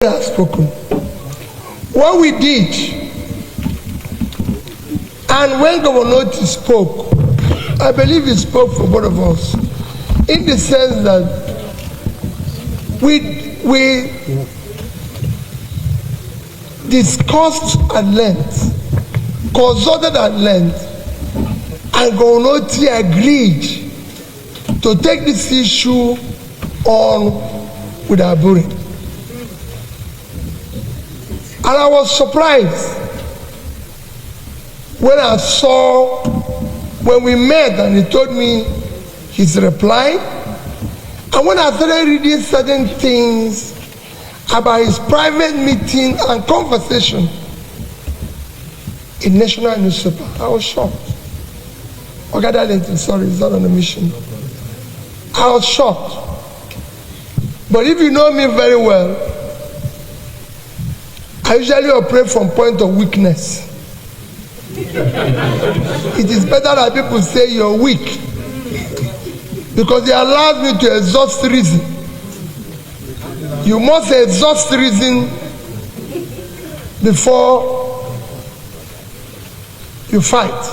has spoken. What we did, and when Governor Otti spoke, I believe he spoke for both of us, in the sense that we discussed at length, consulted at length, and Governor Otti agreed to take this issue on with our building. And I was surprised when I saw, when we met and he told me his reply, and when I started reading certain things about his private meeting and conversation in national newspaper, I was shocked. Okay, Darlington, sorry, it's not on a mission. I was shocked. But if you know me very well, I usually operate from point of weakness. It is better that people say you're weak, because it allows me to exhaust reason. You must exhaust reason before you fight,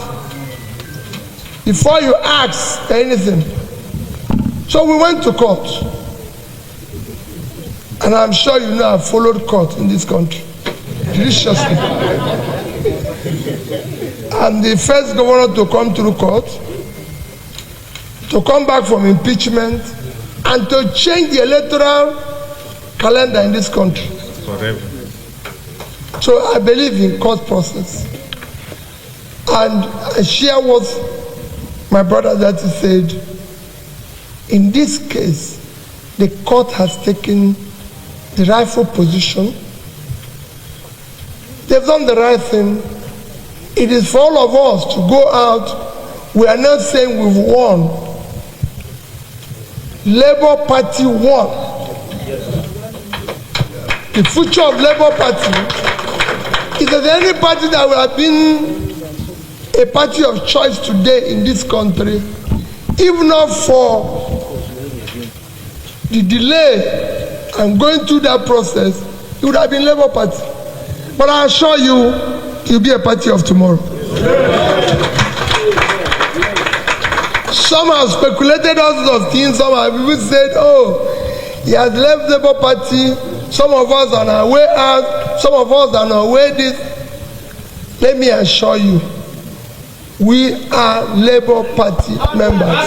before you ask anything. So we went to court, and I'm sure you know I've followed court in this country deliciously. I'm the first governor to come through court, to come back from impeachment, and to change the electoral calendar in this country. Forever. So I believe in court process. And I share what my brother that said. In this case, the court has taken the rightful position. They've done the right thing. It is for all of us to go out. We are not saying we've won. Labour Party won. The future of Labour Party is that any party that would have been a party of choice today in this country, if not for the delay and going through that process, it would have been Labour Party. But I assure you, you'll be a party of tomorrow. Some have speculated all sorts of things. Some have even said, oh, he has left Labour Party. Some of us are on our way out. Some of us are on our way this. Let me assure you, we are Labour Party members.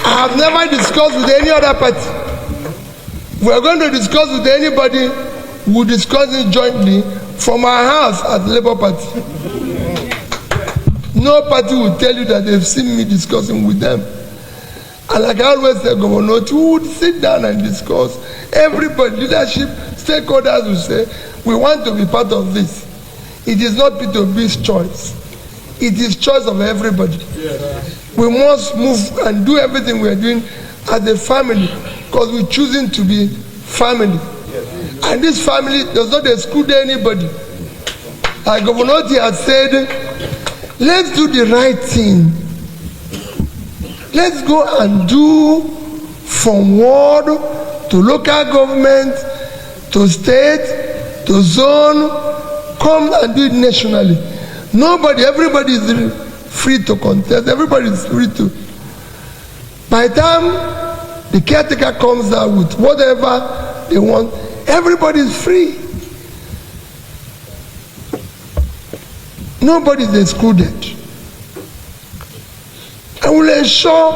I have never discussed with any other party. We are going to discuss with anybody. We'll discuss it jointly from our house at Labour Party. No party will tell you that they've seen me discussing with them. And like I always say, Governor Otti, we would sit down and discuss. Everybody, leadership, stakeholders will say, we want to be part of this. It is not P2B's choice. It is choice of everybody. We must move and do everything we are doing as a family, because we're choosing to be family. And this family does not exclude anybody. Like Governor Otti has said, let's do the right thing. Let's go and do from ward to local government, to state, to zone, come and do it nationally. Nobody, everybody is free to contest. Everybody is free to. By the time the caretaker comes out with whatever they want, everybody is free. Nobody is excluded. And we'll ensure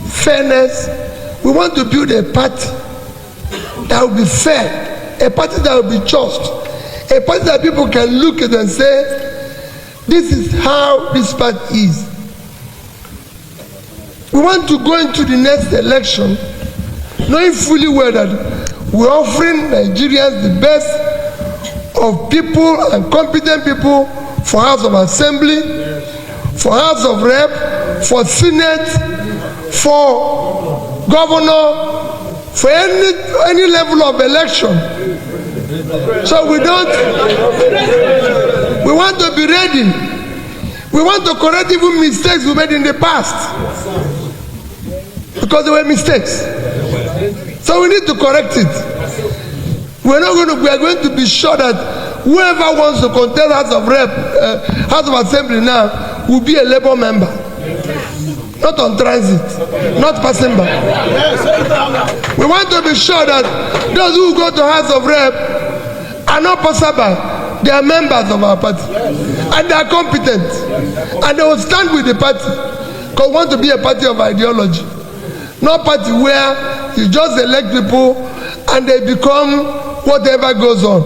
fairness. We want to build a party that will be fair, a party that will be just, a party that people can look at and say, this is how this party is. We want to go into the next election knowing fully well that we're offering Nigerians the best of people and competent people for House of Assembly, for House of Rep, for Senate, for Governor, for any level of election. So we want to be ready. We want to correct even mistakes we made in the past. Because there were mistakes. So we need to correct it. We are going to be sure that whoever wants to contest House of Assembly now will be a Labour member, not on transit, not passing by. We want to be sure that those who go to House of Rep are not passing by. They are members of our party, and they are competent, and they will stand with the party, because we want to be a party of ideology, not party where you just elect people and they become whatever goes on.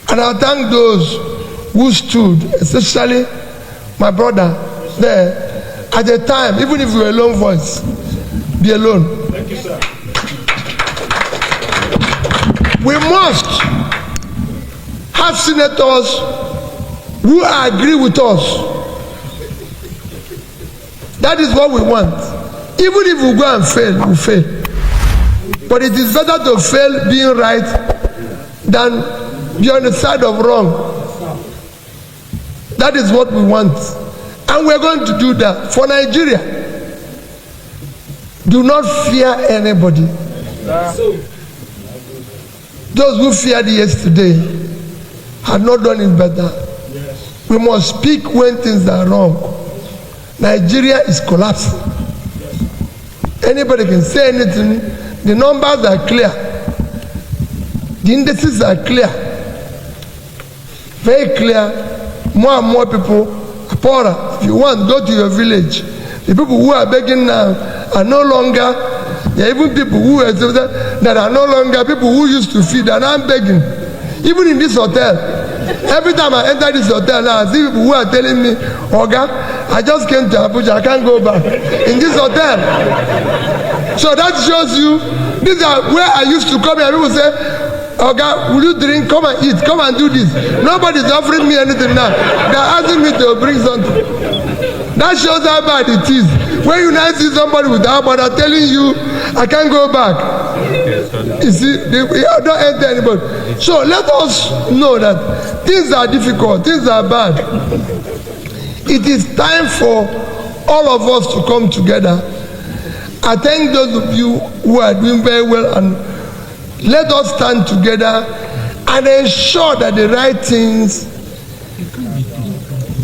And I thank those who stood, especially my brother there, at the time, even if we were a lone voice, be alone. Thank you, sir. We must have senators who agree with us. That is what we want. Even if we go and fail, we fail. But it is better to fail being right than be on the side of wrong. That is what we want. And we're going to do that for Nigeria. Do not fear anybody. Those who feared yesterday had not done it better. We must speak when things are wrong. Nigeria is collapsing. Anybody can say anything. The numbers are clear. The indices are clear. Very clear. More and more people are poorer. If you want, go to your village. The people who are begging now are no longer, there are even people who are that are no longer people who used to feed and I'm begging. Even in this hotel. Every time I enter this hotel now, I see people who are telling me, Oga, I just came to Abuja, I can't go back. In this hotel. So that shows you, these are where I used to come here. People say, Oga, will you drink? Come and eat. Come and do this. Nobody's offering me anything now. They're asking me to bring something. That shows how bad it is. When you now see somebody with that, but they're telling you, I can't go back. You see, they don't enter anybody. So let us know that things are difficult, things are bad. It is time for all of us to come together. I thank those of you who are doing very well, and let us stand together and ensure that the right things,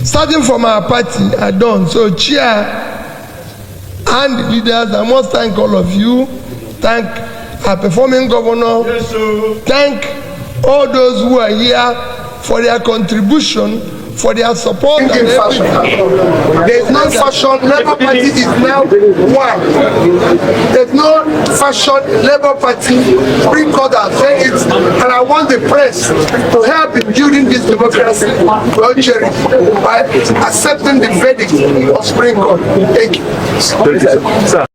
starting from our party, are done. So chair and leaders, I must thank all of you. Thank our performing governor. Yes, sir. Thank all those who are here for their contribution, for their support. There is no fashion. Labour Party is now one. There's no fashion. Labour Party bring God and say it. And I want the press to help in building this democracy by accepting the verdict of Supreme Court. Thank you.